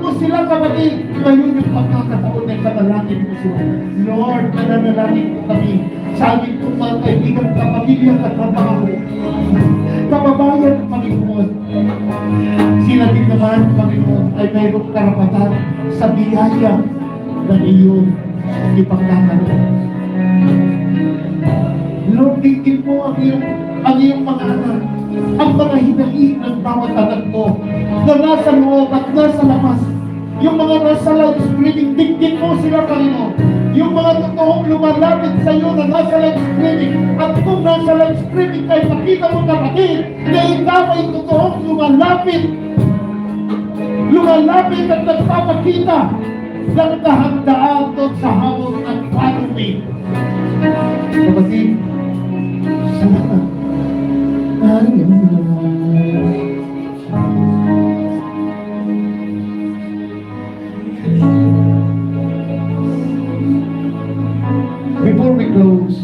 mo sila, kapatid. Ngayon yung pagkakataon na katalangin mo sila. Lord, nananalangin ko kami sa aming kong mga kaibigan, kapamilya at trabaho. Kababayan, Panginoon. Sila din naman, Panginoon, ay mayroong karapatan sa biyaya na iyong ipagkakaroon. Lord, tingin mo ang iyong mga anak, ang mga hinahin ng bawat anak mo na nasa loob at nasa labas. Yung mga nasa live streaming, tingin mo sila, Panginoon. Yung mga totoong lumalapit sa iyo na nasa live streaming, at kung nasa live streaming ay makita mo, kapatid, na ikaw ay totoong lumalapit at nagpapakita ng kahandaan doon sa hawak ng panuwi. Kapatid, salamat. Before we close,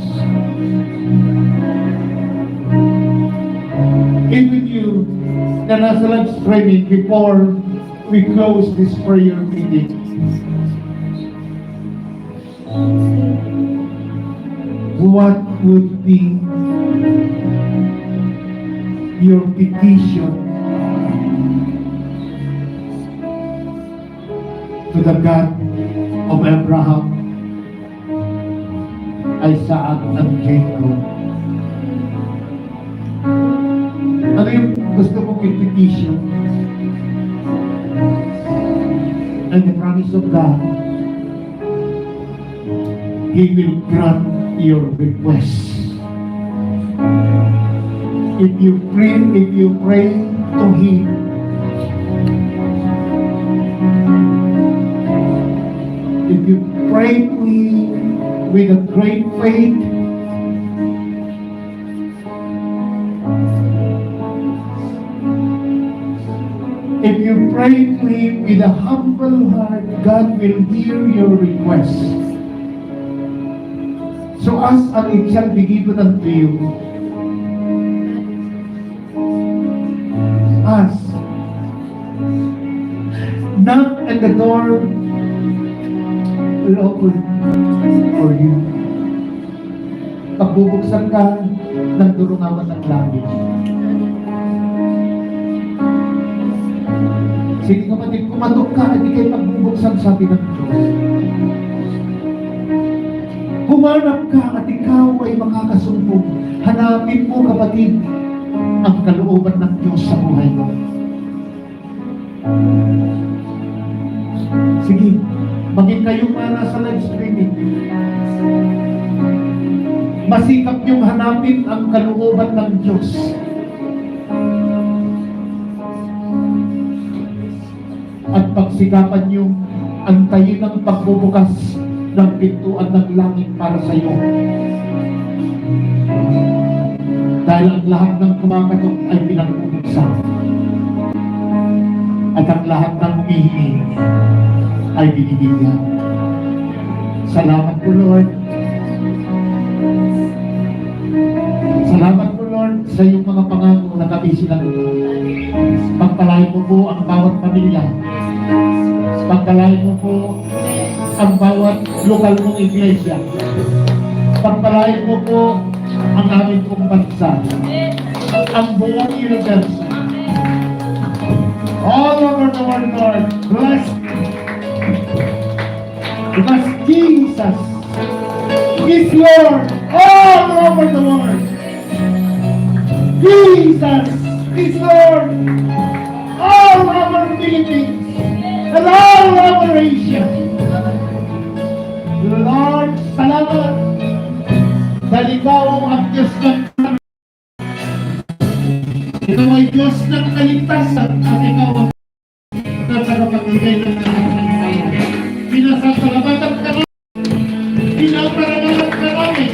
even you na nasa live streaming, before we close this prayer meeting, what would be your petition to the God of Abraham, Isaac, and Jacob? Ano yung gusto mong i-petition? And the promise of God, He will grant your request. If you pray to Him, if you pray to Him with a great faith, if you pray to Him with a humble heart, God will hear your request. So ask and it shall be given unto you. Ask. Knock and the door will open for you. Pagbubuksan ka ng durungawan ng langit. Sige kapatid, kumatok ka at ikay pagbubuksan, sabi ng Diyos. Humanap ka at ikaw ay makakasumpong. Hanapin mo, kapatid, ang kalooban ng Diyos sa buhay mo. Sige, maging kayo para sa live streaming. Masikap niyong hanapin ang kalooban ng Diyos. At pagsikapan niyong antayin ang pagbubukas ng pintuan ng langit para sa iyo. Dahil ang lahat ng kumakatok ay pinag-ubuksan. At ang lahat ng humihingi ay binibigyan. Salamat po, Lord. Salamat po, Lord, sa iyong mga pangako na kami sinagot. Pagpalain mo po ang bawat pamilya. Pagpalain mo po ang bawat lokal mong iglesia. Pagpalain mo po ang aming pong bansa, ang buong universe. All over the world, Lord, bless. Because Jesus is Lord all over the world. Jesus is Lord all over the Philippines and all over Asia. Lord, salamat dahil ikaw ang Diyos ng ikaw ay Diyos ng kaligtasan at ikaw ang tagapagbigay ng kaligtasan. Pinasasalamatan ka namin, pinaparamatan ka namin,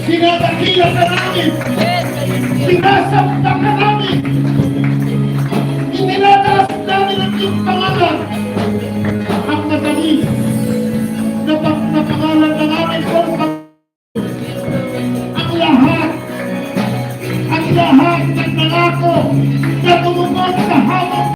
pinapakila ka namin, pinasakta ka namin, itinataas namin ang iyong pangalan.